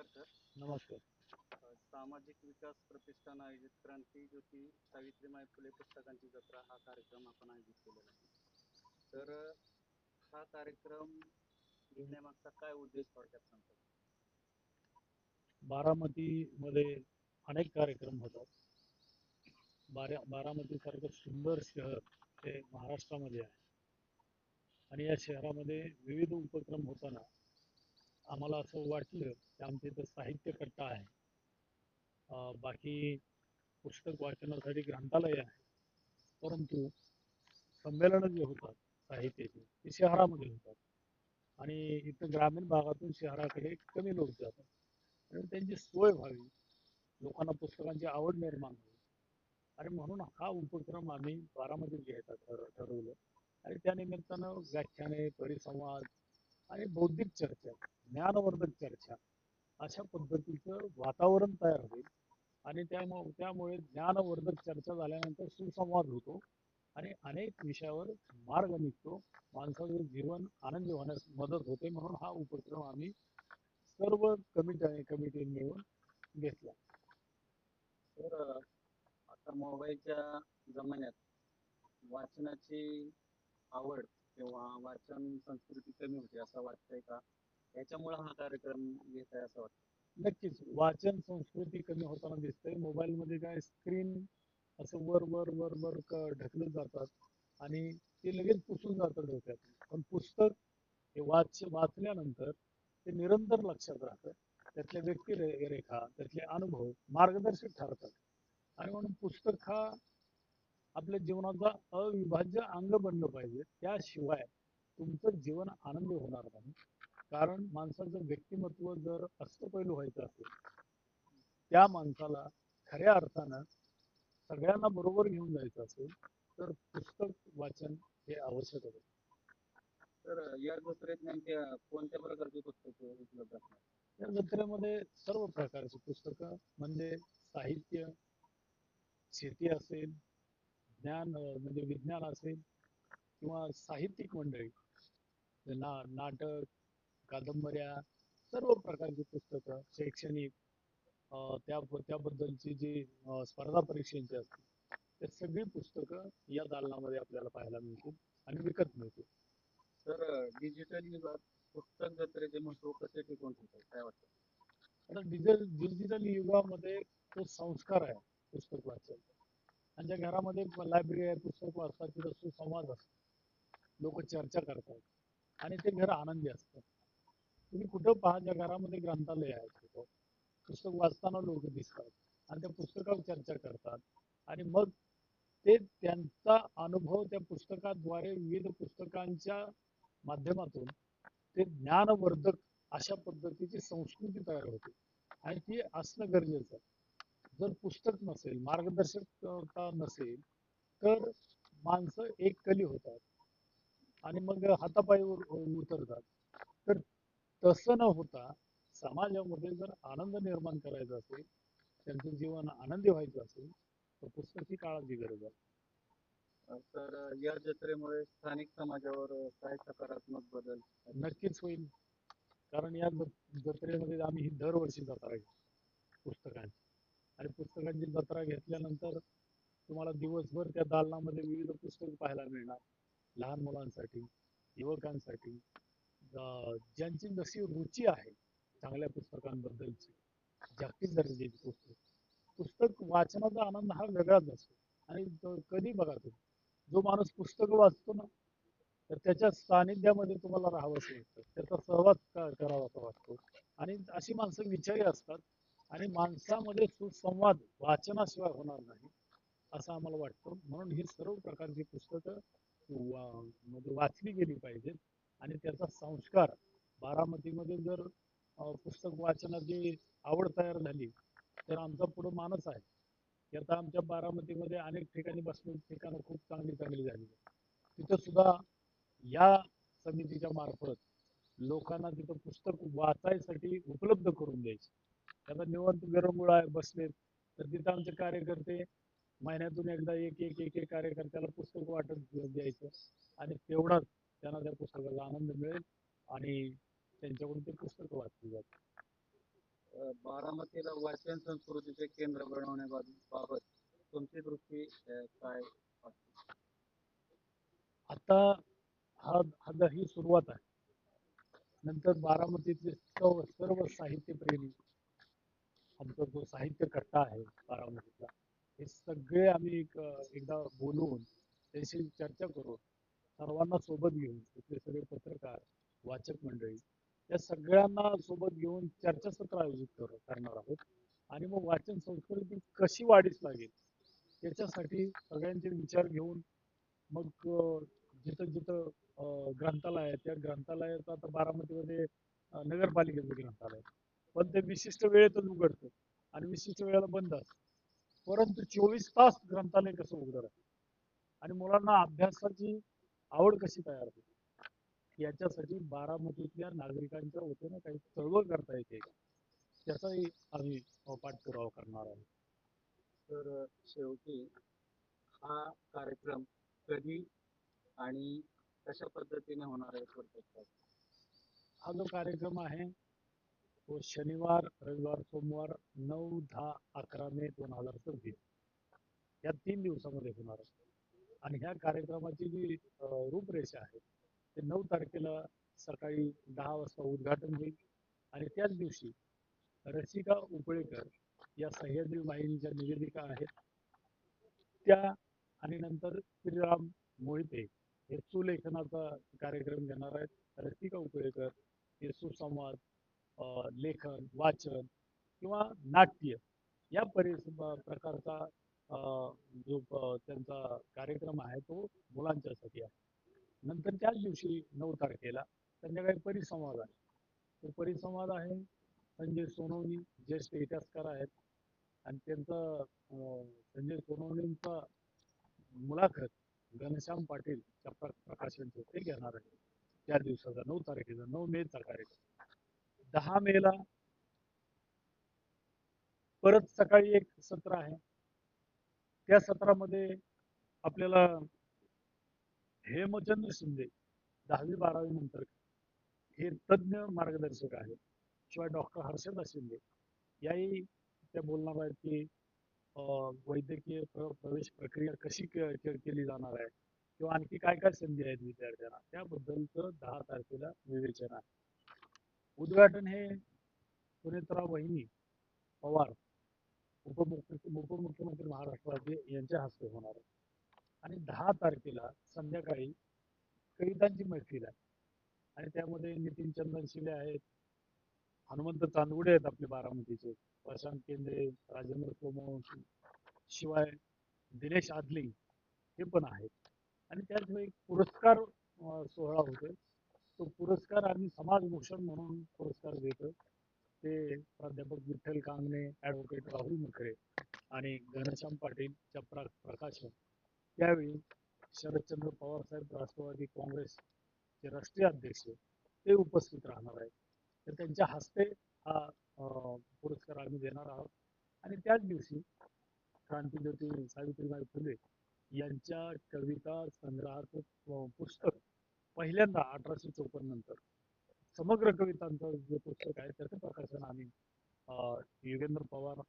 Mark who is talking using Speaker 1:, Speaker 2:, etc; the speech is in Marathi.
Speaker 1: नमस्कार सर.
Speaker 2: नमस्कार.
Speaker 1: सामाजिक विकास प्रतिष्ठान आयोजित क्रांतीज्योती सावित्रीबाई फुले पुस्तकांची जत्रा हा कार्यक्रम आपण आयोजित केलेला आहे. तर हा कार्यक्रम घेण्यामागचा काय उद्देश थोडक्यात सांगतो?
Speaker 2: बारामतीमध्ये अनेक कार्यक्रम होतात. बारामतीसारखं सुंदर शहर हे महाराष्ट्रामध्ये आहे आणि या शहरामध्ये विविध उपक्रम होताना आम्हाला असं वाटलं की आमच्या इथं साहित्य कट्टा आहे. बाकी पुस्तक वाचनासाठी ग्रंथालय आहे, परंतु संमेलनं जी होतात साहित्याची ती शहरामध्ये होतात आणि इथं ग्रामीण भागातून शहराकडे कमी लोक जातात आणि त्यांची सोय व्हावी, लोकांना पुस्तकांची आवड निर्माण व्हावी आणि म्हणून हा उपक्रम आम्ही बारामतीत घ्यायचा ठरवलं आणि त्या निमित्तानं व्याख्याने, परिसंवाद आणि बौद्धिक चर्चा, ज्ञानवर्धक चर्चा अशा पद्धतीचं वातावरण तयार होईल आणि त्यामुळे ज्ञानवर्धक चर्चा झाल्यानंतर सुसंवाद होतो आणि अनेक विषयावर मार्ग निघतो. माणसाचं जीवन आनंदी होण्यास मदत होते. म्हणून हा उपक्रम आम्ही सर्व कमिटी मिळून घेतला.
Speaker 1: तर आता मोबाईलच्या जमान्यात वाचनाची आवड किंवा वाचन संस्कृती कमी होते असं वाटतंय का? याच्यामुळे हा कार्यक्रम घेत आहे असं वाटतं?
Speaker 2: नक्कीच वाचन संस्कृती कमी होताना दिसते. मोबाईलमध्ये काय स्क्रीन असं वर वर वर वर ढकलत जातात आणि ते लगेच पुसून जातं डोक्यात. पण पुस्तक हे वाचल्यानंतर ते निरंतर लक्षात राहतं. त्यातल्या व्यक्तिरेखा, त्यातले अनुभव मार्गदर्शक ठरतात आणि म्हणून पुस्तक हा आपल्या जीवनाचा अविभाज्य अंग बनलं पाहिजे. त्याशिवाय तुमचं जीवन आनंदी होणार नाही. कारण माणसाचं व्यक्तिमत्व जर अष्टपैलू व्हायचं असेल, त्या माणसाला खऱ्या अर्थानं सगळ्यांना बरोबर घेऊन जायचं असेल तर पुस्तक वाचन हे आवश्यक आहे.
Speaker 1: तर या जत्रेत नेमक्या कोणत्या प्रकारची पुस्तकं उपलब्ध असणार?
Speaker 2: या जत्रेमध्ये सर्व प्रकारची पुस्तकं म्हणजे साहित्य, शेती असेल, म्हणजे विज्ञान असेल किंवा साहित्यिक मंडळी, नाटक, कादंबऱ्या, सर्व प्रकारची पुस्तकं, शैक्षणिक, त्याबद्दलची जी स्पर्धा परीक्षांची असतील, ते सगळी पुस्तकं या दालनामध्ये आपल्याला पाहायला मिळतील आणि विकत मिळतील.
Speaker 1: तर डिजिटल युगात पुस्तक जत्रेचे महत्व कसे टिकून ठेवतात काय वाटतं?
Speaker 2: आता डिजिटल युगामध्ये तो संस्कार आहे पुस्तक वाचन. आणि ज्या घरामध्ये लायब्ररी आहे, पुस्तक वाचतात, तिथं सुसंवाद असतो, लोक चर्चा करतात आणि ते घर आनंदी असतं. तुम्ही कुठं पहा, ज्या घरामध्ये ग्रंथालय आहे तिथं पुस्तक वाचताना लोक दिसतात आणि त्या पुस्तकावर चर्चा करतात आणि मग ते त्यांचा अनुभव त्या पुस्तकाद्वारे विविध पुस्तकांच्या माध्यमातून ते ज्ञानवर्धक अशा पद्धतीची संस्कृती तयार होते आणि ती असणं गरजेचं आहे. जर पुस्तक नसेल, मार्गदर्शकता नसेल तर माणसं एककली होतात आणि मग हातापायीवर उतरतात. तर तसं न होता समाजामध्ये जर आनंद निर्माण करायचा असेल, त्यांचं जीवन आनंदी व्हायचं असेल तर पुस्तक ही काळाची गरज आहे.
Speaker 1: तर या जत्रेमुळे स्थानिक समाजावर काय सकारात्मक बदल?
Speaker 2: नक्कीच होईल. कारण या जत्रेमध्ये आम्ही ही दरवर्षी जत्रा घेतो पुस्तकांची आणि पुस्तकांची जत्रा घेतल्यानंतर तुम्हाला दिवसभर त्या दालनामध्ये विविध पुस्तक पाहायला मिळणार. लहान मुलांसाठी, युवकांसाठी, ज्यांची जशी रुची आहे चांगल्या पुस्तकांबद्दलची, जास्तीत दर्जाची पुस्तक, पुस्तक वाचनाचा आनंद हा वेगळाच असतो. आणि कधी बघा तुम्ही, जो माणूस पुस्तक वाचतो ना, तर त्याच्या सानिध्यामध्ये तुम्हाला राहावंसं वाटतं, त्याचा सहवास करावासा वाटतो आणि अशी माणसं विचारी असतात आणि माणसामध्ये सुसंवाद वाचनाशिवाय होणार नाही असं आम्हाला वाटतं. म्हणून ही सर्व प्रकारची पुस्तकं म्हणजे वाचली गेली पाहिजेत आणि त्याचा संस्कार बारामतीमध्ये जर पुस्तक वाचनाची आवड तयार झाली तर आमचा पुढं मानस आहे की आता आमच्या बारामतीमध्ये अनेक ठिकाणी बसण्याची ठिकाणं खूप चांगली चांगली झाली. तिथं सुद्धा या समितीच्या मार्फत लोकांना तिथं पुस्तक वाचायसाठी उपलब्ध करून द्यायचे. आता निवांत विरंगुळा बसलेत तर तिथं आमचे कार्यकर्ते महिन्यातून एकदा एक एक एक एक कार्यकर्त्याला पुस्तक वाटत द्यायचं आणि तेवढाच त्यांना त्या पुस्तकाचा आनंद मिळेल आणि त्यांच्याकडून ते पुस्तक वाचली जाते.
Speaker 1: बारामतीला वाचन संस्कृतीचे केंद्र बनवण्याबाबत तुमची दृष्टी काय वाटते?
Speaker 2: आता ही सुरुवात आहे. नंतर बारामतीतले सर्व साहित्यप्रेमी, आमचा जो साहित्य कट्टा आहे बारामतीतला, हे सगळे आम्ही एकदा बोलवून त्याशी चर्चा करून सर्वांना सोबत घेऊन, इथले सगळे पत्रकार, वाचक मंडळी, या सगळ्यांना सोबत घेऊन चर्चासत्र आयोजित करणार आहोत. आणि मग वाचन संस्कृती कशी वाढीस लागेल त्याच्यासाठी सगळ्यांचे विचार घेऊन मग जिथं जिथं ग्रंथालय आहे, त्या ग्रंथालयाचं आता बारामतीमध्ये नगरपालिकेचं ग्रंथालय आहे. पण ते विशिष्ट वेळेतच उघडतं आणि विशिष्ट वेळेला बंद असतं. परंतु 24 तास ग्रंथालय कसं उघडं राहतं आणि मुलांना अभ्यासाची आवड कशी तयार होते याच्यासाठी बारामतीतल्या नागरिकांच्या वतीनं काही चळवळ करता येते त्याचाही आम्ही पाठपुरावा करणार आहोत.
Speaker 1: तर शेवटी हा कार्यक्रम कधी आणि कशा पद्धतीने होणार आहे थोडक्यात?
Speaker 2: हा जो कार्यक्रम आहे तो शनिवार, रविवार, सोमवार 9, 10, 11 मे 2026 या 3 दिवसामध्ये होणार आहे. आणि ह्या कार्यक्रमाची जी रूपरेषा आहे ते 9 तारखेला सकाळी 10 वाजता उद्घाटन होईल आणि त्याच दिवशी रसिका उपळेकर या सह्याद्री वाहिनीच्या निवेदिका आहेत त्या आणि नंतर श्रीराम मोहिते हे सुलेखनाचा कार्यक्रम घेणार आहेत. रसिका उपळेकर हे सुसंवाद, लेखन, वाचन किंवा नाट्य या प्रकारचा जो त्यांचा कार्यक्रम आहे तो मुलांच्यासाठी आहे. नंतर त्याच दिवशी 9 तारखेला संध्याकाळी परिसंवाद आहे. तो परिसंवाद आहे संजय सोनवणी ज्येष्ठ इतिहासकार आहेत आणि त्यांचा संजय सोनवणींचा मुलाखत घनश्याम पाटीलच्या प्रकाशनचे ते घेणार आहे त्या दिवसाचा 9 तारखेचा 9 मेचा कार्यक्रम. 10 मेला परत सकाळी एक सत्र आहे. त्या सत्रामध्ये आपल्याला हेमचंद्र शिंदे 10वी 12वी नंतर हे तज्ञ मार्गदर्शक आहेत. शिवाय डॉक्टर हर्षदा शिंदे याही त्या बोलणार आहेत की वैद्यकीय प्रवेश प्रक्रिया कशी केली जाणार आहे किंवा आणखी काय काय संधी आहेत विद्यार्थ्यांना त्याबद्दलचं 10 तारखेला विवेचन आहे. उद्घाटन हे सुनेत्रा वहिनी पवार उपमुख्यमंत्री महाराष्ट्राचे यांच्या हस्ते होणार आहे. आणि 10 तारखेला संध्याकाळी कवितांची मैफिल आहे आणि त्यामध्ये नितीन चंदन शिले आहेत, हनुमंत चांदगुडे आहेत आपले बारामतीचे, प्रशांत केंद्रे, राजेंद्र सोमवंशी, शिवाय दिनेश आदलिंग हे पण आहेत. आणि त्याशिवाय पुरस्कार सोहळा होतोय. तो पुरस्कार आम्ही समाजभूषण म्हणून पुरस्कार देतो. ते प्राध्यापक विठ्ठल कांगणे, ऍडव्होकेट राहुल मुखरे आणि घनश्याम पाटीलच्या प्रकाशन. त्यावेळी शरदचंद्र पवार साहेब राष्ट्रवादी काँग्रेसचे राष्ट्रीय अध्यक्ष ते उपस्थित राहणार आहेत. तर त्यांच्या हस्ते हा पुरस्कार आम्ही देणार आहोत. आणि त्याच दिवशी क्रांतीज्योती सावित्रीबाई फुले यांच्या कविता संग्रहाचं पुस्तक पहिल्यांदा 1854 नंतर समग्र कवितांचं जे पुस्तक आहे त्याचं प्रकाशन आम्ही युगेंद्र पवार